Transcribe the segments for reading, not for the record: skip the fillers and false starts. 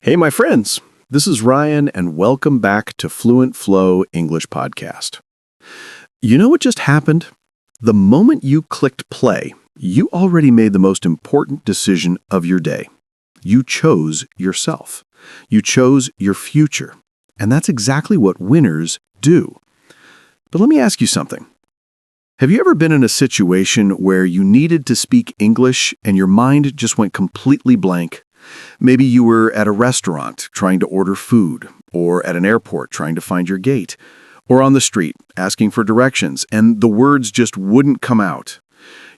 Hey, my friends. This is Ryan, and welcome back to Fluent Flow English Podcast. You know what just happened? The moment you clicked play, you already made the most important decision of your day. You chose yourself. You chose your future. And that's exactly what winners do. But let me ask you something. Have you ever been in a situation where you needed to speak English and your mind just went completely blank? Maybe you were at a restaurant trying to order food, or at an airport trying to find your gate, or on the street asking for directions, and the words just wouldn't come out.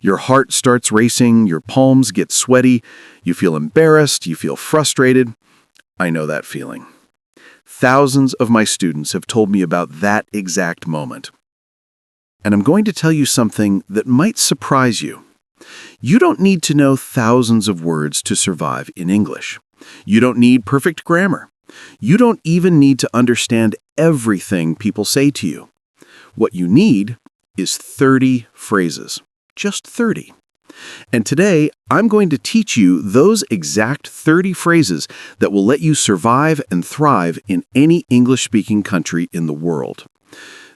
Your heart starts racing, your palms get sweaty, you feel embarrassed, you feel frustrated. I know that feeling. Thousands of my students have told me about that exact moment. And I'm going to tell you something that might surprise you. You don't need to know thousands of words to survive in English. You don't need perfect grammar. You don't even need to understand everything people say to you. What you need is 30 phrases. Just 30. And today, I'm going to teach you those exact 30 phrases that will let you survive and thrive in any English-speaking country in the world.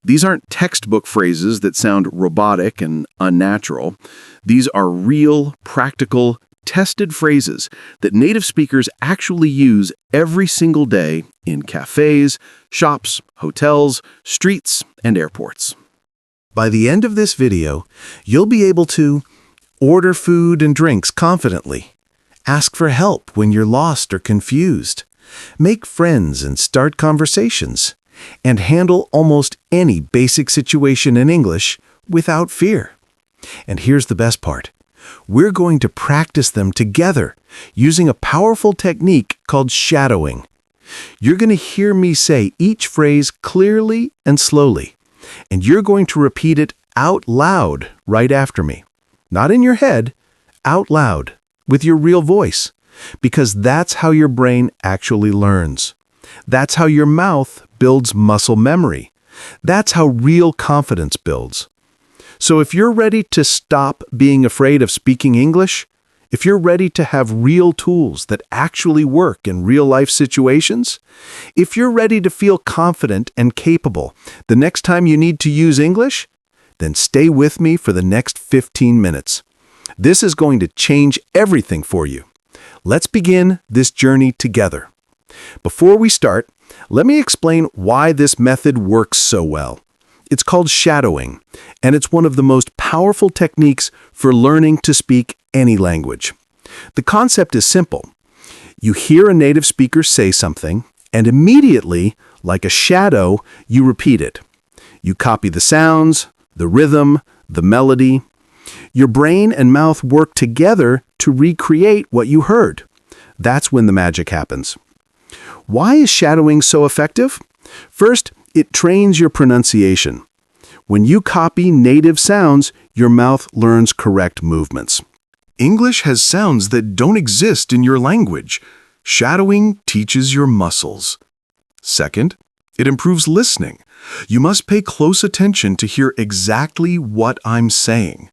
These aren't textbook phrases that sound robotic and unnatural. These are real, practical, tested phrases that native speakers actually use every single day in cafes, shops, hotels, streets, and airports. By the end of this video, you'll be able to order food and drinks confidently, ask for help when you're lost or confused, make friends and start conversations, and handle almost any basic situation in English without fear. And here's the best part. We're going to practice them together using a powerful technique called shadowing. You're going to hear me say each phrase clearly and slowly, and you're going to repeat it out loud right after me. Not in your head, out loud, with your real voice, because that's how your brain actually learns. That's how your mouth builds muscle memory. That's how real confidence builds. So if you're ready to stop being afraid of speaking English, if you're ready to have real tools that actually work in real-life situations, if you're ready to feel confident and capable the next time you need to use English, then stay with me for the next 15 minutes. This is going to change everything for you. Let's begin this journey together. Before we start, let me explain why this method works so well. It's called shadowing, and it's one of the most powerful techniques for learning to speak any language. The concept is simple. You hear a native speaker say something, and immediately, like a shadow, you repeat it. You copy the sounds, the rhythm, the melody. Your brain and mouth work together to recreate what you heard. That's when the magic happens. Why is shadowing so effective? First, it trains your pronunciation. When you copy native sounds, your mouth learns correct movements. English has sounds that don't exist in your language. Shadowing teaches your muscles. Second, it improves listening. You must pay close attention to hear exactly what I'm saying.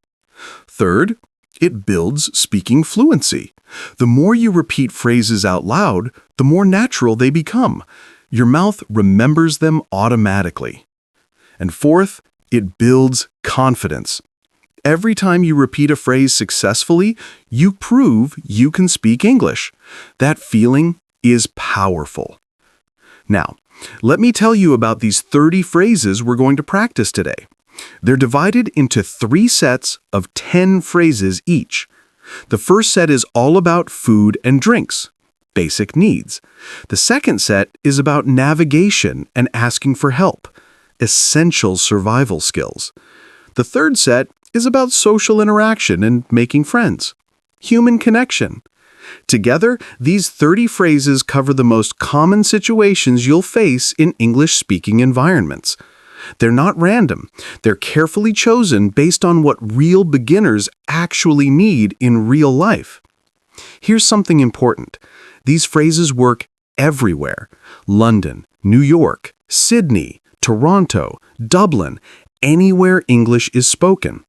Third, it builds speaking fluency. The more you repeat phrases out loud, the more natural they become. Your mouth remembers them automatically. And fourth, it builds confidence. Every time you repeat a phrase successfully, you prove you can speak English. That feeling is powerful. Now, let me tell you about these 30 phrases we're going to practice today. They're divided into 3 sets of 10 phrases each. The first set is all about food and drinks, basic needs. The second set is about navigation and asking for help, essential survival skills. The third set is about social interaction and making friends, human connection. Together, these 30 phrases cover the most common situations you'll face in English-speaking environments. They're not random. They're carefully chosen based on what real beginners actually need in real life. Here's something important. These phrases work everywhere. London, New York, Sydney, Toronto, Dublin, anywhere English is spoken.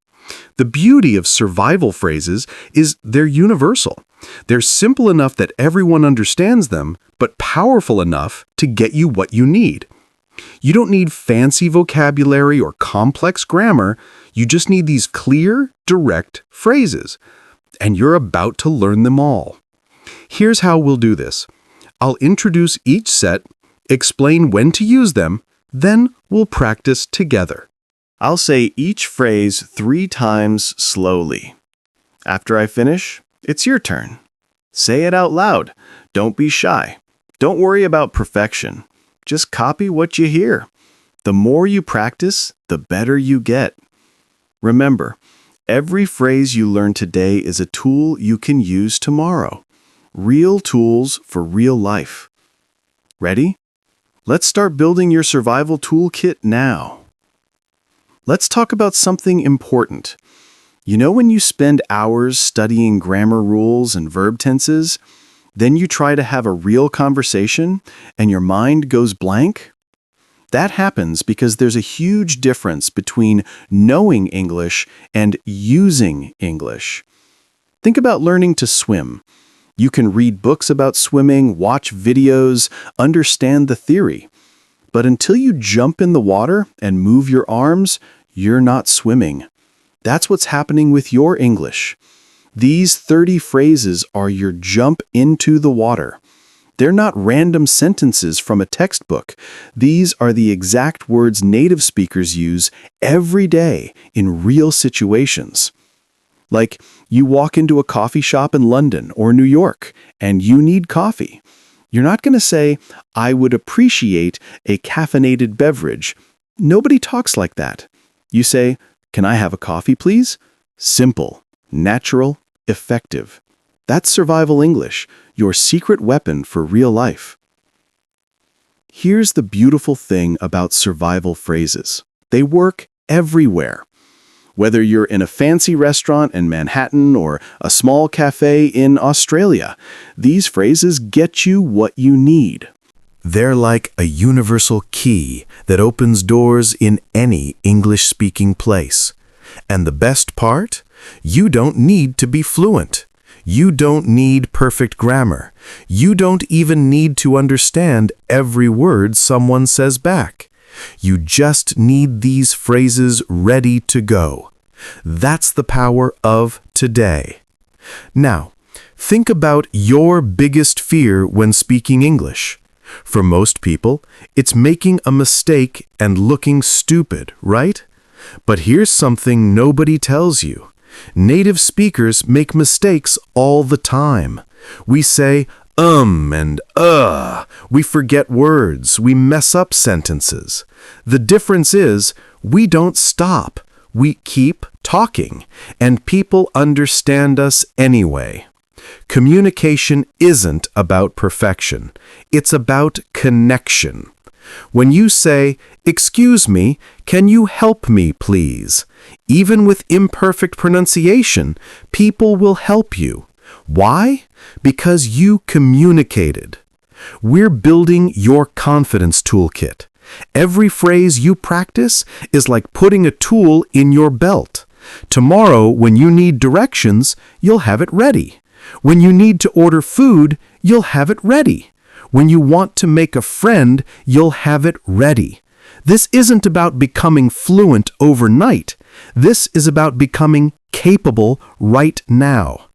The beauty of survival phrases is they're universal. They're simple enough that everyone understands them, but powerful enough to get you what you need. You don't need fancy vocabulary or complex grammar. You just need these clear, direct phrases. And you're about to learn them all. Here's how we'll do this. I'll introduce each set, explain when to use them, then we'll practice together. I'll say each phrase 3 times slowly. After I finish, it's your turn. Say it out loud. Don't be shy. Don't worry about perfection. Just copy what you hear. The more you practice, the better you get. Remember, every phrase you learn today is a tool you can use tomorrow. Real tools for real life. Ready? Let's start building your survival toolkit now. Let's talk about something important. You know when you spend hours studying grammar rules and verb tenses, then you try to have a real conversation and your mind goes blank? That happens because there's a huge difference between knowing English and using English. Think about learning to swim. You can read books about swimming, watch videos, understand the theory. But until you jump in the water and move your arms, you're not swimming. That's what's happening with your English. These 30 phrases are your jump into the water. They're not random sentences from a textbook. These are the exact words native speakers use every day in real situations. Like, you walk into a coffee shop in London or New York, and you need coffee. You're not going to say, "I would appreciate a caffeinated beverage." Nobody talks like that. You say, "Can I have a coffee, please?" Simple, natural, effective. That's survival English, your secret weapon for real life. Here's the beautiful thing about survival phrases. They work everywhere. Whether you're in a fancy restaurant in Manhattan or a small cafe in Australia, these phrases get you what you need. They're like a universal key that opens doors in any English-speaking place. And the best part? You don't need to be fluent. You don't need perfect grammar. You don't even need to understand every word someone says back. You just need these phrases ready to go. That's the power of today. Now, think about your biggest fear when speaking English. For most people, it's making a mistake and looking stupid, right? But here's something nobody tells you. Native speakers make mistakes all the time. We say and we forget words, we mess up sentences. The difference is we don't stop. We keep talking, and people understand us anyway. Communication isn't about perfection. It's about connection. When you say, "Excuse me, can you help me, please?" Even with imperfect pronunciation, people will help you. Why? Because you communicated. We're building your confidence toolkit. Every phrase you practice is like putting a tool in your belt. Tomorrow, when you need directions, you'll have it ready. When you need to order food, you'll have it ready. When you want to make a friend, you'll have it ready. This isn't about becoming fluent overnight. This is about becoming capable right now.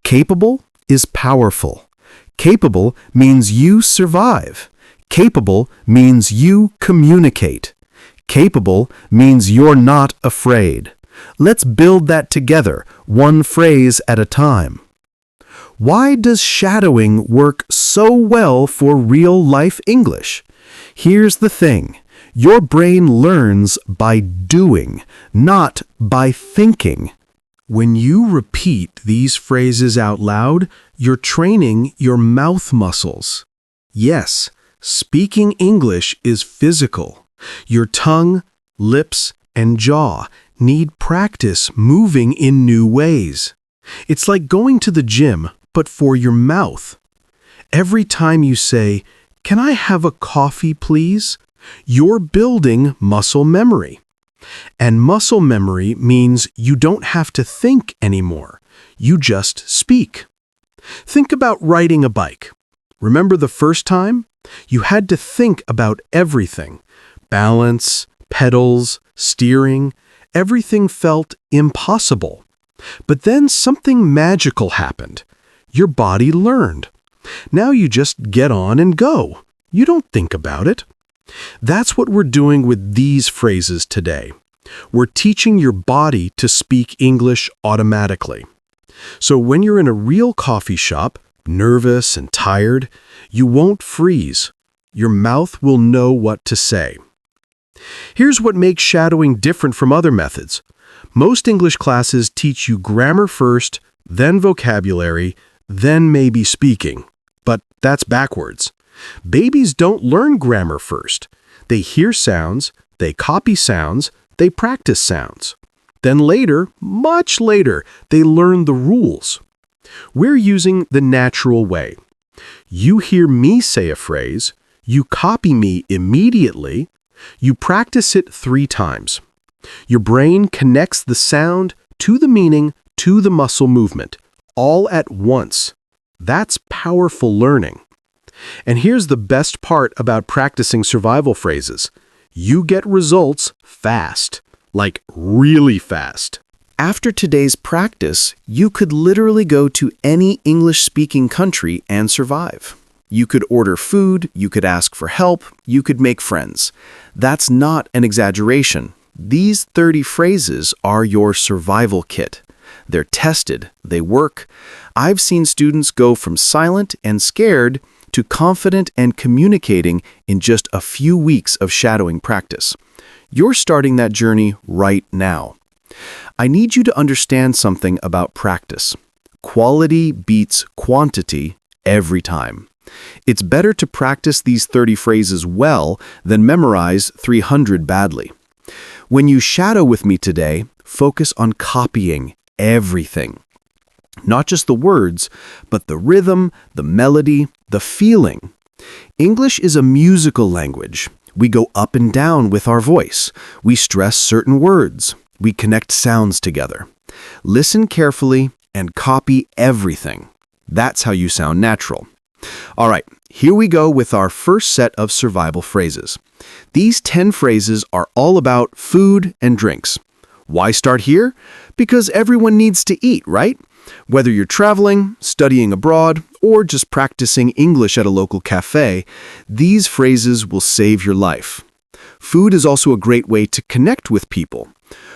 Capable is powerful. Capable means you survive. Capable means you communicate. Capable means you're not afraid. Let's build that together, one phrase at a time. Why does shadowing work so well for real-life English? Here's the thing. Your brain learns by doing, not by thinking. When you repeat these phrases out loud, you're training your mouth muscles. Yes, speaking English is physical. Your tongue, lips, and jaw need practice moving in new ways. It's like going to the gym, but for your mouth. Every time you say, "Can I have a coffee, please?" you're building muscle memory. And muscle memory means you don't have to think anymore. You just speak. Think about riding a bike. Remember the first time? You had to think about everything. Balance, pedals, steering. Everything felt impossible. But then something magical happened. Your body learned. Now you just get on and go. You don't think about it. That's what we're doing with these phrases today. We're teaching your body to speak English automatically. So when you're in a real coffee shop, nervous and tired, you won't freeze. Your mouth will know what to say. Here's what makes shadowing different from other methods. Most English classes teach you grammar first, then vocabulary, then maybe speaking. But that's backwards. Babies don't learn grammar first. They hear sounds, they copy sounds, they practice sounds. Then later, much later, they learn the rules. We're using the natural way. You hear me say a phrase, you copy me immediately, you practice it 3 times. Your brain connects the sound to the meaning to the muscle movement, all at once. That's powerful learning. And here's the best part about practicing survival phrases. You get results fast, like really fast. After today's practice, you could literally go to any English-speaking country and survive. You could order food, you could ask for help, you could make friends. That's not an exaggeration. These 30 phrases are your survival kit. They're tested, they work. I've seen students go from silent and scared to confident and communicating in just a few weeks of shadowing practice. You're starting that journey right now. I need you to understand something about practice. Quality beats quantity every time. It's better to practice these 30 phrases well than memorize 300 badly. When you shadow with me today, focus on copying everything. Not just the words, but the rhythm, the melody, the feeling. English is a musical language. We go up and down with our voice. We stress certain words. We connect sounds together. Listen carefully and copy everything. That's how you sound natural. All right, here we go with our first set of survival phrases. These 10 phrases are all about food and drinks. Why start here? Because everyone needs to eat, right? Whether you're traveling, studying abroad, or just practicing English at a local cafe, these phrases will save your life. Food is also a great way to connect with people.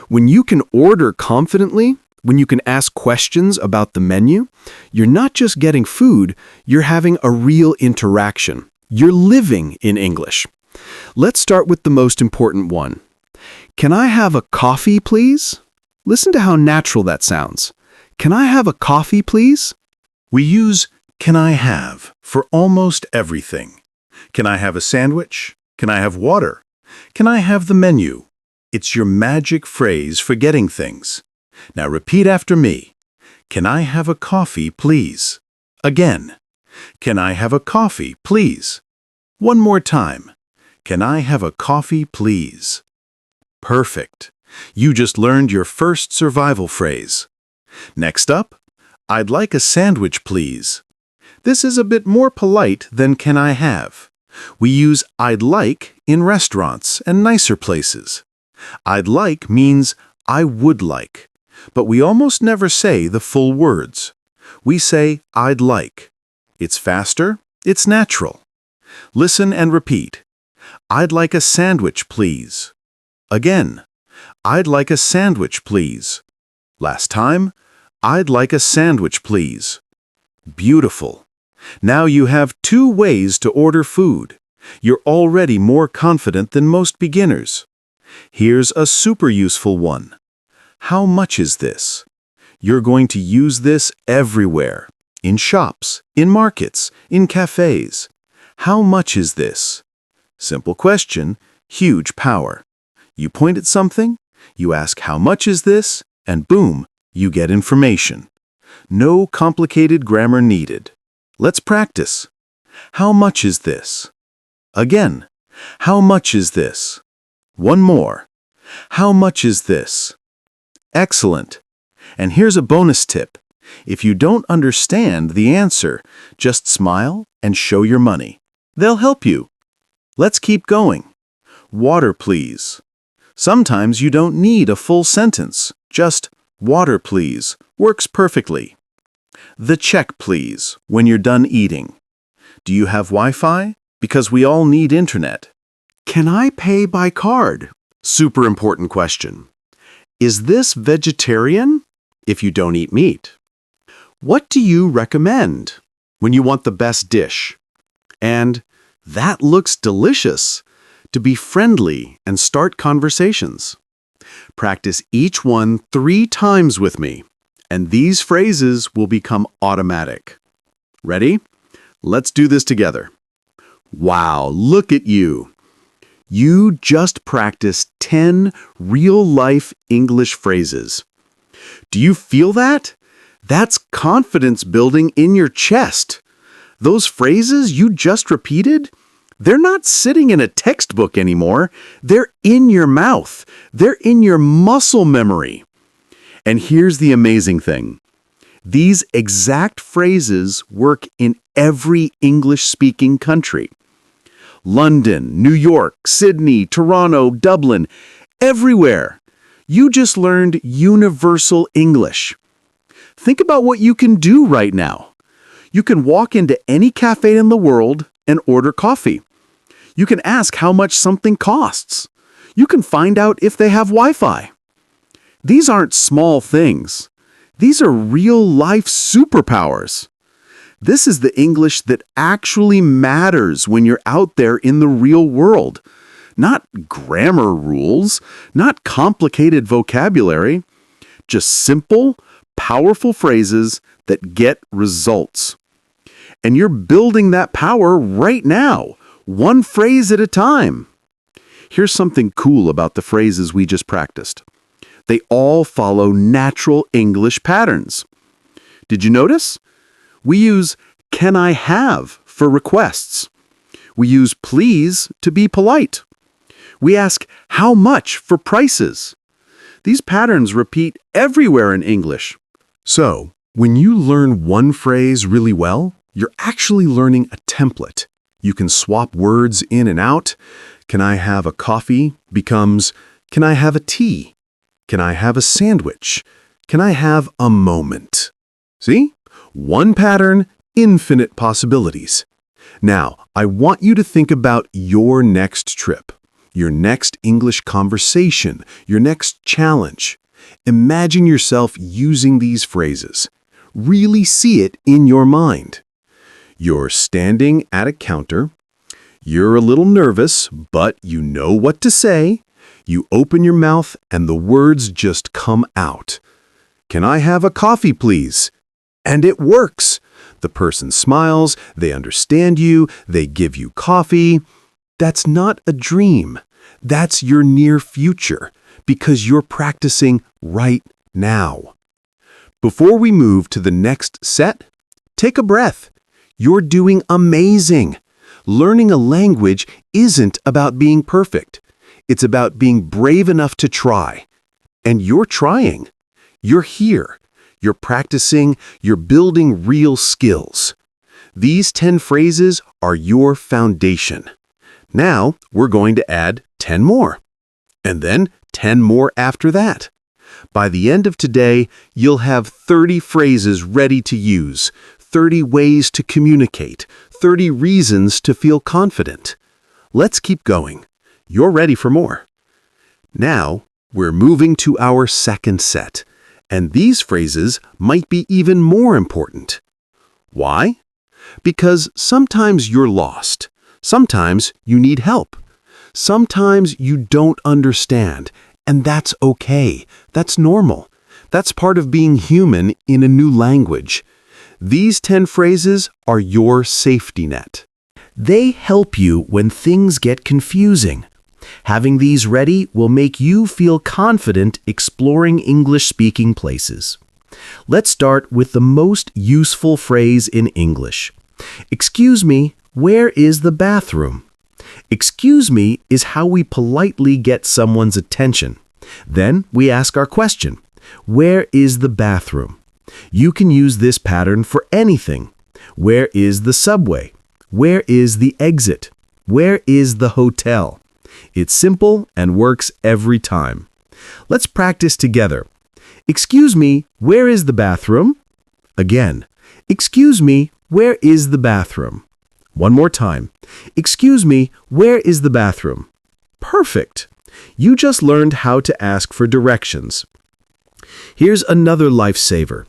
When you can order confidently, when you can ask questions about the menu, you're not just getting food, you're having a real interaction. You're living in English. Let's start with the most important one. Can I have a coffee, please? Listen to how natural that sounds. Can I have a coffee, please? We use can I have for almost everything. Can I have a sandwich? Can I have water? Can I have the menu? It's your magic phrase for getting things. Now repeat after me. Can I have a coffee, please? Again. Can I have a coffee, please? One more time. Can I have a coffee, please? Perfect. You just learned your first survival phrase. Next up, I'd like a sandwich, please. This is a bit more polite than can I have. We use I'd like in restaurants and nicer places. I'd like means I would like, but we almost never say the full words. We say I'd like. It's faster, it's natural. Listen and repeat. I'd like a sandwich, please. Again. I'd like a sandwich, please. Last time. I'd like a sandwich, please. Beautiful. Now you have 2 ways to order food. You're already more confident than most beginners. Here's a super useful one. How much is this? You're going to use this everywhere. In shops, in markets, in cafes. How much is this? Simple question, huge power. You point at something, you ask how much is this, and boom, you get information. No complicated grammar needed. Let's practice. How much is this? Again, how much is this? One more. How much is this? Excellent. And here's a bonus tip. If you don't understand the answer, just smile and show your money. They'll help you. Let's keep going. Water, please. Sometimes you don't need a full sentence. Just water, please works perfectly. The check, please, when you're done eating. Do you have Wi-Fi? Because we all need internet. Can I pay by card? Super important question. Is this vegetarian? If you don't eat meat. What do you recommend when you want the best dish? And that looks delicious. To be friendly and start conversations. Practice each one 3 times with me, and these phrases will become automatic. Ready? Let's do this together. Wow, look at you. You just practiced 10 real-life English phrases. Do you feel that? That's confidence building in your chest. Those phrases you just repeated, they're not sitting in a textbook anymore. They're in your mouth. They're in your muscle memory. And here's the amazing thing. These exact phrases work in every English-speaking country. London, New York, Sydney, Toronto, Dublin, everywhere. You just learned universal English. Think about what you can do right now. You can walk into any cafe in the world and order coffee. You can ask how much something costs. You can find out if they have Wi-Fi. These aren't small things. These are real-life superpowers. This is the English that actually matters when you're out there in the real world. Not grammar rules, not complicated vocabulary, just simple, powerful phrases that get results. And you're building that power right now, one phrase at a time. Here's something cool about the phrases we just practiced. They all follow natural English patterns. Did you notice? We use can I have for requests. We use please to be polite. We ask how much for prices. These patterns repeat everywhere in English. So, when you learn one phrase really well, you're actually learning a template. You can swap words in and out. Can I have a coffee becomes can I have a tea? Can I have a sandwich? Can I have a moment? See? One pattern, infinite possibilities. Now, I want you to think about your next trip, your next English conversation, your next challenge. Imagine yourself using these phrases. Really see it in your mind. You're standing at a counter. You're a little nervous, but you know what to say. You open your mouth and the words just come out. Can I have a coffee, please? And it works. The person smiles, they understand you, they give you coffee. That's not a dream. That's your near future, because you're practicing right now. Before we move to the next set, take a breath. You're doing amazing. Learning a language isn't about being perfect. It's about being brave enough to try. And you're trying. You're here. You're practicing. You're building real skills. These 10 phrases are your foundation. Now, we're going to add 10 more. And then 10 more after that. By the end of today, you'll have 30 phrases ready to use, 30 ways to communicate, 30 reasons to feel confident. Let's keep going. You're ready for more. Now, we're moving to our second set, and these phrases might be even more important. Why? Because sometimes you're lost. Sometimes you need help. Sometimes you don't understand, and that's okay. That's normal. That's part of being human in a new language. These 10 phrases are your safety net. They help you when things get confusing. Having these ready will make you feel confident exploring English-speaking places. Let's start with the most useful phrase in English. Excuse me, where is the bathroom? Excuse me is how we politely get someone's attention. Then we ask our question, where is the bathroom? You can use this pattern for anything. Where is the subway? Where is the exit? Where is the hotel? It's simple and works every time. Let's practice together. Excuse me, where is the bathroom? Again, excuse me, where is the bathroom? One more time. Excuse me, where is the bathroom? Perfect. You just learned how to ask for directions. Here's another lifesaver.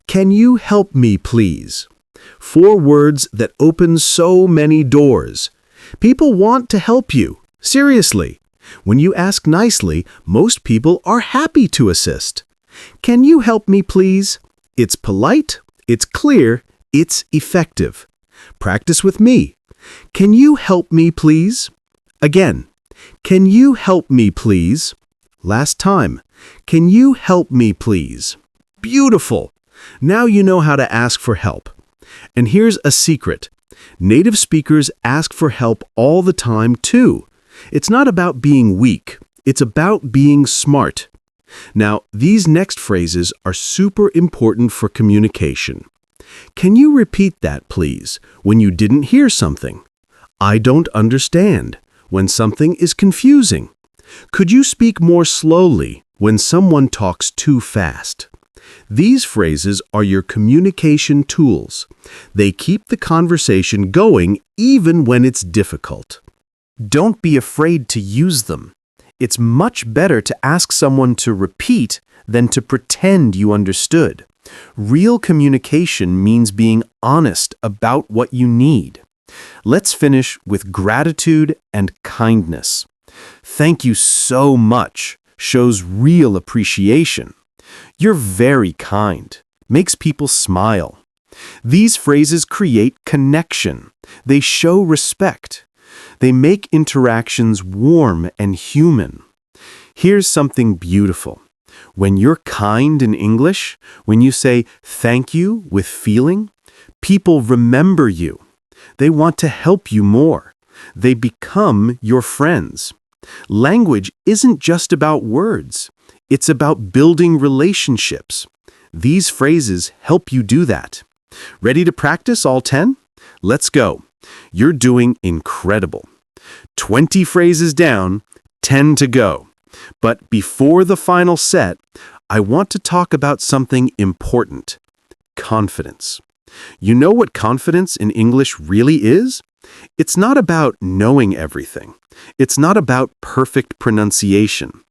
Can you help me, please? 4 words that open so many doors. People want to help you. Seriously. When you ask nicely, most people are happy to assist. Can you help me, please? It's polite, it's clear, it's effective. Practice with me. Can you help me, please? Again. Can you help me, please? Last time. Can you help me, please? Beautiful. Now you know how to ask for help. And here's a secret. Native speakers ask for help all the time, too. It's not about being weak. It's about being smart. Now, these next phrases are super important for communication. Can you repeat that, please, when you didn't hear something? I don't understand, when something is confusing. Could you speak more slowly when someone talks too fast? These phrases are your communication tools. They keep the conversation going even when it's difficult. Don't be afraid to use them. It's much better to ask someone to repeat than to pretend you understood. Real communication means being honest about what you need. Let's finish with gratitude and kindness. Thank you so much shows real appreciation. You're very kind, makes people smile. These phrases create connection. They show respect. They make interactions warm and human. Here's something beautiful. When you're kind in English, when you say thank you with feeling, people remember you. They want to help you more. They become your friends. Language isn't just about words. It's about building relationships. These phrases help you do that. Ready to practice all 10? Let's go. You're doing incredible. 20 phrases down, 10 to go. But before the final set, I want to talk about something important. Confidence. You know what confidence in English really is? It's not about knowing everything. It's not about perfect pronunciation.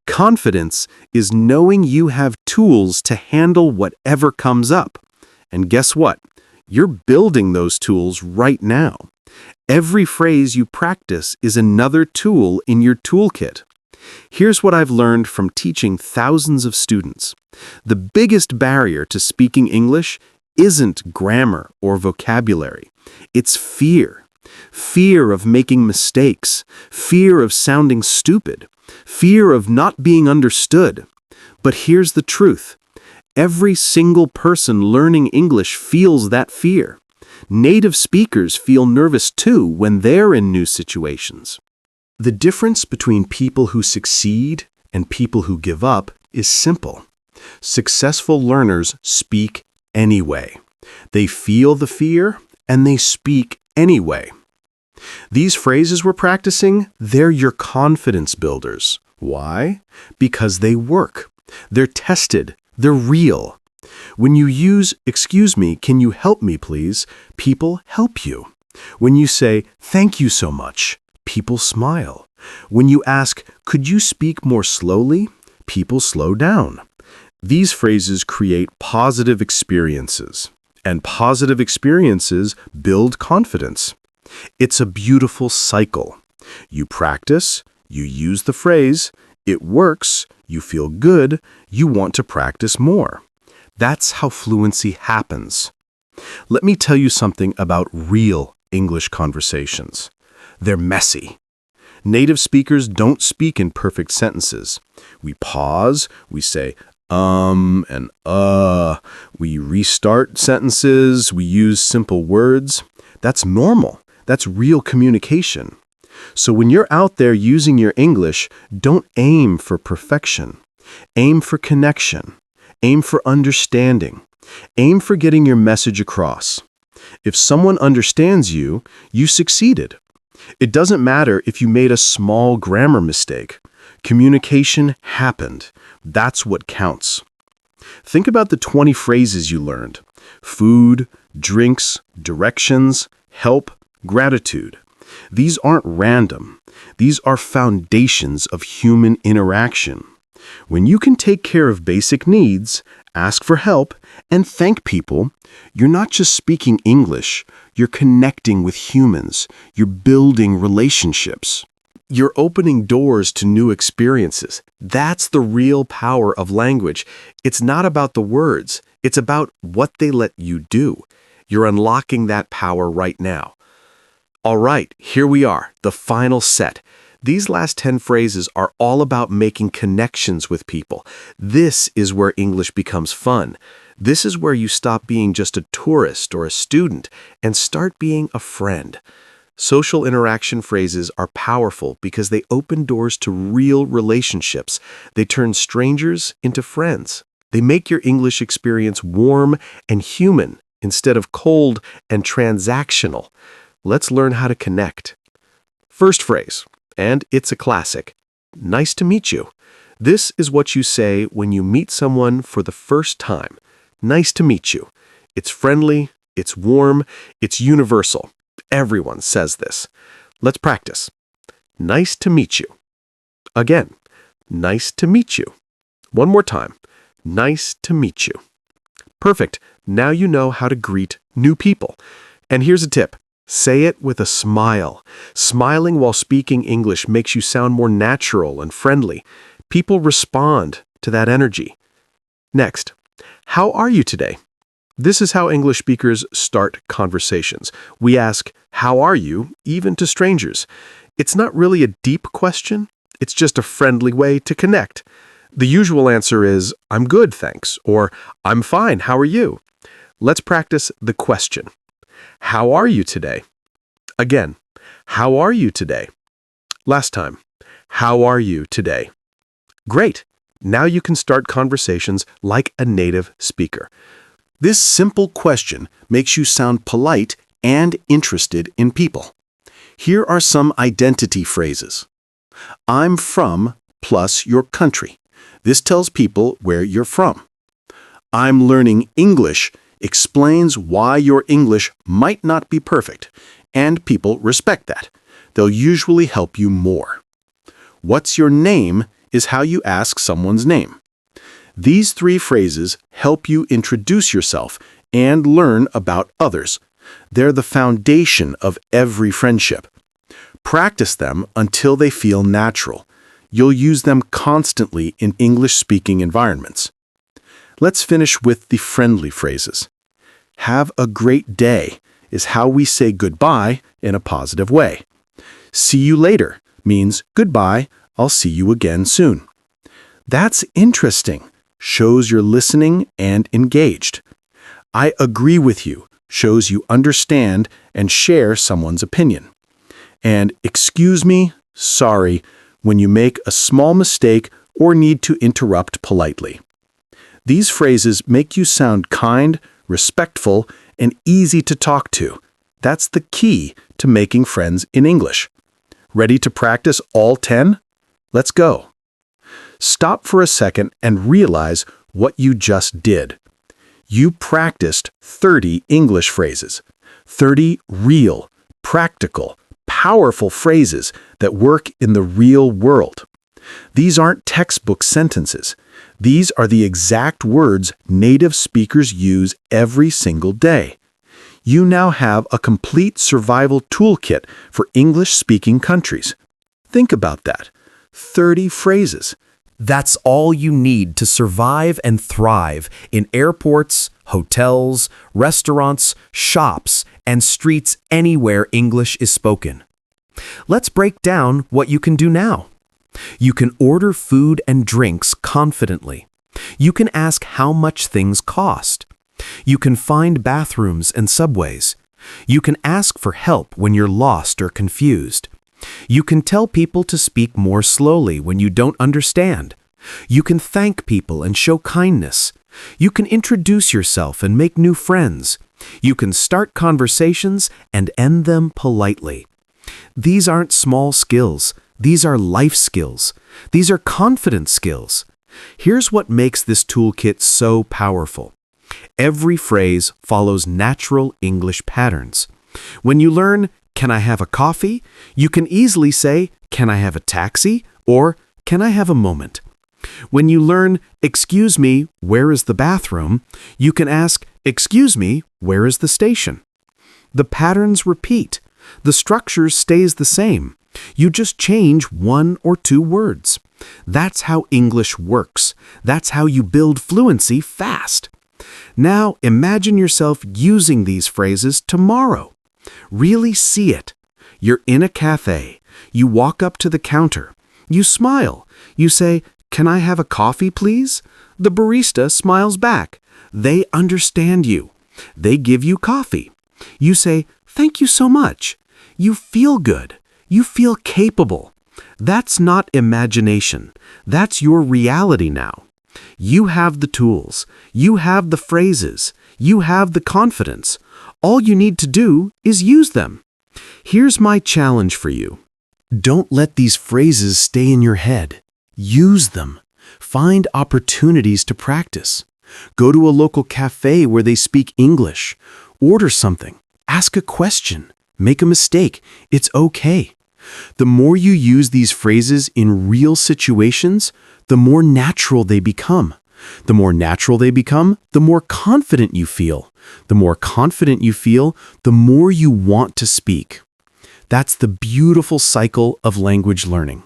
Confidence is knowing you have tools to handle whatever comes up. And guess what? You're building those tools right now. Every phrase you practice is another tool in your toolkit. Here's what I've learned from teaching thousands of students. The biggest barrier to speaking English isn't grammar or vocabulary. It's fear. Fear of making mistakes. Fear of sounding stupid. Fear of not being understood. But here's the truth. Every single person learning English feels that fear. Native speakers feel nervous too when they're in new situations. The difference between people who succeed and people who give up is simple. Successful learners speak anyway. They feel the fear and they speak anyway. These phrases we're practicing, they're your confidence builders. Why? Because they work. They're tested. They're real. When you use, "Excuse me, can you help me, please?" people help you. When you say, "Thank you so much," people smile. When you ask, "Could you speak more slowly?" people slow down. These phrases create positive experiences, and positive experiences build confidence. It's a beautiful cycle. You practice, you use the phrase, it works, you feel good, you want to practice more. That's how fluency happens. Let me tell you something about real English conversations. They're messy. Native speakers don't speak in perfect sentences. We pause, we say and we restart sentences, we use simple words. That's normal. That's real communication. So when you're out there using your English, don't aim for perfection. Aim for connection. Aim for understanding. Aim for getting your message across. If someone understands you, you succeeded. It doesn't matter if you made a small grammar mistake. Communication happened. That's what counts. Think about the 20 phrases you learned. Food, drinks, directions, help, gratitude. These aren't random. These are foundations of human interaction. When you can take care of basic needs, ask for help, and thank people, you're not just speaking English, you're connecting with humans, you're building relationships. You're opening doors to new experiences. That's the real power of language. It's not about the words, it's about what they let you do. You're unlocking that power right now. All right, here we are, the final set. These last 10 phrases are all about making connections with people. This is where English becomes fun. This is where you stop being just a tourist or a student and start being a friend. Social interaction phrases are powerful because they open doors to real relationships. They turn strangers into friends. They make your English experience warm and human instead of cold and transactional. Let's learn how to connect. First phrase, and it's a classic. Nice to meet you. This is what you say when you meet someone for the first time. Nice to meet you. It's friendly, it's warm, it's universal. Everyone says this. Let's practice. Nice to meet you. Again, nice to meet you. One more time. Nice to meet you. Perfect. Now you know how to greet new people. And here's a tip. Say it with a smile. Smiling while speaking English makes you sound more natural and friendly. People respond to that energy. Next, how are you today? This is how English speakers start conversations. We ask, how are you, even to strangers? It's not really a deep question. It's just a friendly way to connect. The usual answer is, I'm good, thanks, or I'm fine, how are you? Let's practice the question. How are you today? Again, how are you today? Last time, how are you today? Great! Now you can start conversations like a native speaker. This simple question makes you sound polite and interested in people. Here are some identity phrases. I'm from plus your country. This tells people where you're from. I'm learning English explains why your English might not be perfect, and people respect that. They'll usually help you more. What's your name is how you ask someone's name. These 3 phrases help you introduce yourself and learn about others. They're the foundation of every friendship. Practice them until they feel natural. You'll use them constantly in English-speaking environments. Let's finish with the friendly phrases. Have a great day is how we say goodbye in a positive way. See you later means goodbye, I'll see you again soon. That's interesting. Shows you're listening and engaged. I agree with you shows you understand and share someone's opinion. And excuse me, sorry, when you make a small mistake or need to interrupt politely. These phrases make you sound kind, respectful, and easy to talk to. That's the key to making friends in English. Ready to practice all 10? Let's go. Stop for a second and realize what you just did. You practiced 30 English phrases, 30 real, practical, powerful phrases that work in the real world. These aren't textbook sentences. These are the exact words native speakers use every single day. You now have a complete survival toolkit for English-speaking countries. Think about that. 30 phrases. That's all you need to survive and thrive in airports, hotels, restaurants, shops, and streets anywhere English is spoken. Let's break down what you can do now. You can order food and drinks confidently. You can ask how much things cost. You can find bathrooms and subways. You can ask for help when you're lost or confused. You can tell people to speak more slowly when you don't understand. You can thank people and show kindness. You can introduce yourself and make new friends. You can start conversations and end them politely. These aren't small skills. These are life skills. These are confidence skills. Here's what makes this toolkit so powerful. Every phrase follows natural English patterns. When you learn, "Can I have a coffee?" you can easily say, "Can I have a taxi?" or "Can I have a moment?" When you learn, "Excuse me, where is the bathroom?" you can ask, "Excuse me, where is the station?" The patterns repeat. The structure stays the same. You just change one or two words. That's how English works. That's how you build fluency fast. Now imagine yourself using these phrases tomorrow. Really see it. You're in a cafe. You walk up to the counter. You smile. You say, "Can I have a coffee, please?" The barista smiles back. They understand you. They give you coffee. You say, "Thank you so much." You feel good. You feel capable. That's not imagination. That's your reality now. You have the tools. You have the phrases. You have the confidence. All you need to do is use them. Here's my challenge for you. Don't let these phrases stay in your head. Use them. Find opportunities to practice. Go to a local cafe where they speak English. Order something. Ask a question. Make a mistake. It's okay. The more you use these phrases in real situations, the more natural they become. The more natural they become, the more confident you feel. The more confident you feel, the more you want to speak. That's the beautiful cycle of language learning.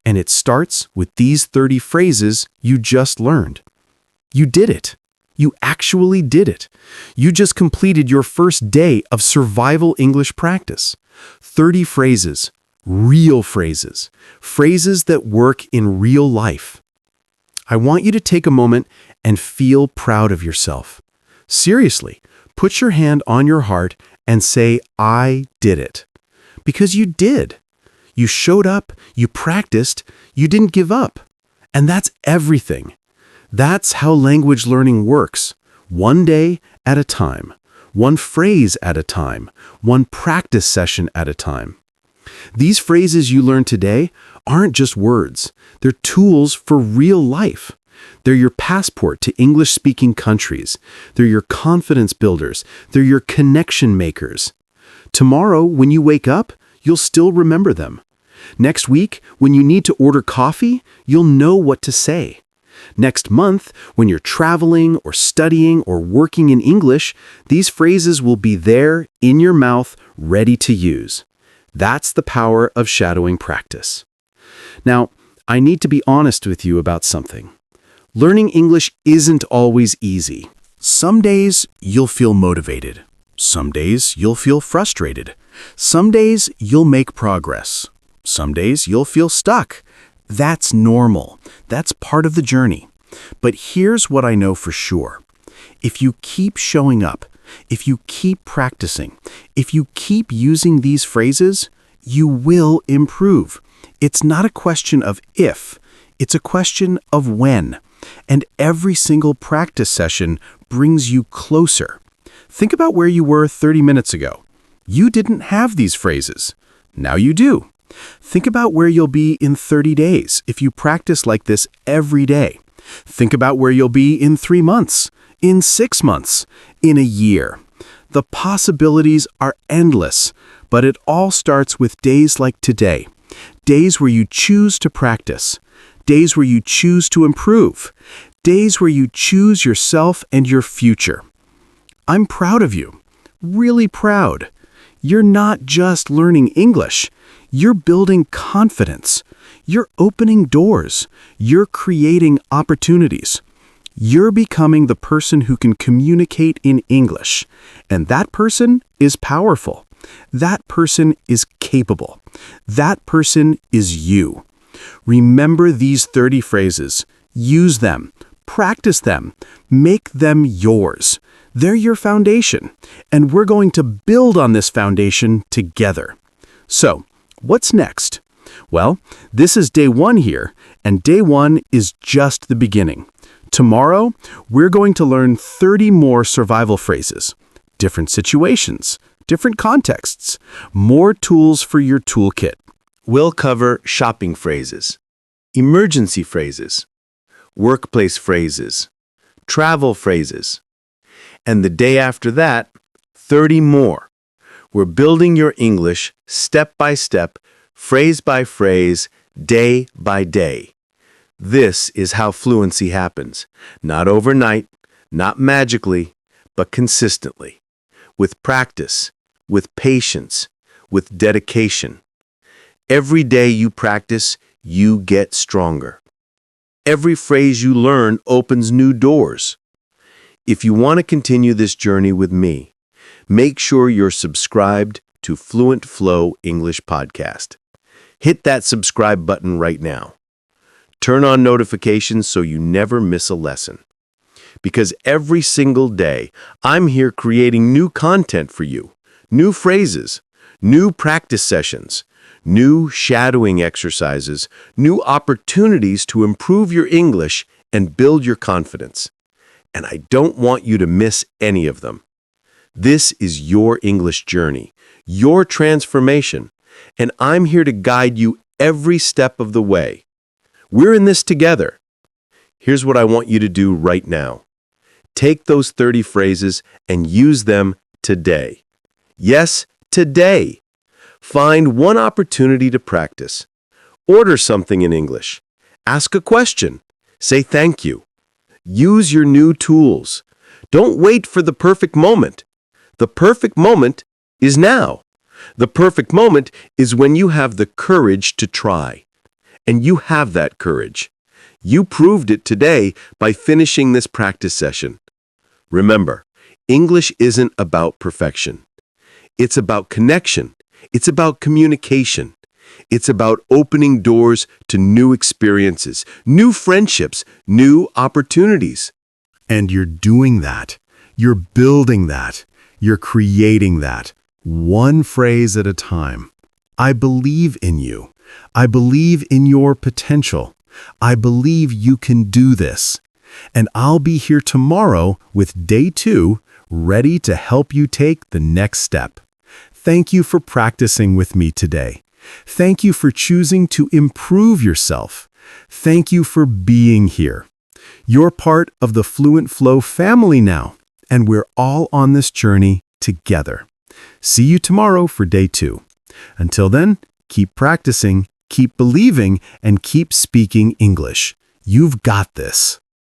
And it starts with these 30 phrases you just learned. You did it. You actually did it. You just completed your first day of survival English practice. 30 phrases, real phrases, phrases that work in real life. I want you to take a moment and feel proud of yourself. Seriously, put your hand on your heart and say, "I did it." Because you did. You showed up, you practiced, you didn't give up. And that's everything. That's how language learning works. One day at a time. One phrase at a time. One practice session at a time. These phrases you learn today aren't just words. They're tools for real life. They're your passport to English-speaking countries. They're your confidence builders. They're your connection makers. Tomorrow, when you wake up, you'll still remember them. Next week, when you need to order coffee, you'll know what to say. Next month, when you're traveling or studying or working in English, these phrases will be there in your mouth, ready to use. That's the power of shadowing practice. Now, I need to be honest with you about something. Learning English isn't always easy. Some days you'll feel motivated. Some days you'll feel frustrated. Some days you'll make progress. Some days you'll feel stuck. That's normal. That's part of the journey. But here's what I know for sure. If you keep showing up, if you keep practicing, if you keep using these phrases, you will improve. It's not a question of if, it's a question of when. And every single practice session brings you closer. Think about where you were 30 minutes ago. You didn't have these phrases. Now you do. Think about where you'll be in 30 days if you practice like this every day. Think about where you'll be in 3 months, in 6 months, in a year. The possibilities are endless, but it all starts with days like today. Days where you choose to practice. Days where you choose to improve. Days where you choose yourself and your future. I'm proud of you. Really proud. You're not just learning English. You're building confidence. You're opening doors. You're creating opportunities. You're becoming the person who can communicate in English. And that person is powerful. That person is capable. That person is you. Remember these 30 phrases. Use them. Practice them. Make them yours. They're your foundation. And we're going to build on this foundation together. So, What's next? Well, this is day 1 here, and day 1 is just the beginning. Tomorrow, we're going to learn 30 more survival phrases, different situations, different contexts, more tools for your toolkit. We'll cover shopping phrases, emergency phrases, workplace phrases, travel phrases. And the day after that, 30 more. We're building your English step by step, phrase by phrase, day by day. This is how fluency happens. Not overnight, not magically, but consistently. With practice, with patience, with dedication. Every day you practice, you get stronger. Every phrase you learn opens new doors. If you want to continue this journey with me, make sure you're subscribed to Fluent Flow English Podcast. Hit that subscribe button right now. Turn on notifications so you never miss a lesson. Because every single day, I'm here creating new content for you, new phrases, new practice sessions, new shadowing exercises, new opportunities to improve your English and build your confidence. And I don't want you to miss any of them. This is your English journey, your transformation, and I'm here to guide you every step of the way. We're in this together. Here's what I want you to do right now. Take those 30 phrases and use them today. Yes, today. Find one opportunity to practice. Order something in English. Ask a question. Say thank you. Use your new tools. Don't wait for the perfect moment. The perfect moment is now. The perfect moment is when you have the courage to try. And you have that courage. You proved it today by finishing this practice session. Remember, English isn't about perfection. It's about connection. It's about communication. It's about opening doors to new experiences, new friendships, new opportunities. And you're doing that. You're building that. You're creating that. One phrase at a time. I believe in you. I believe in your potential. I believe you can do this. And I'll be here tomorrow with day 2, ready to help you take the next step. Thank you for practicing with me today. Thank you for choosing to improve yourself. Thank you for being here. You're part of the Fluent Flow family now, and we're all on this journey together. See you tomorrow for day 2. Until then, keep practicing, keep believing, and keep speaking English. You've got this.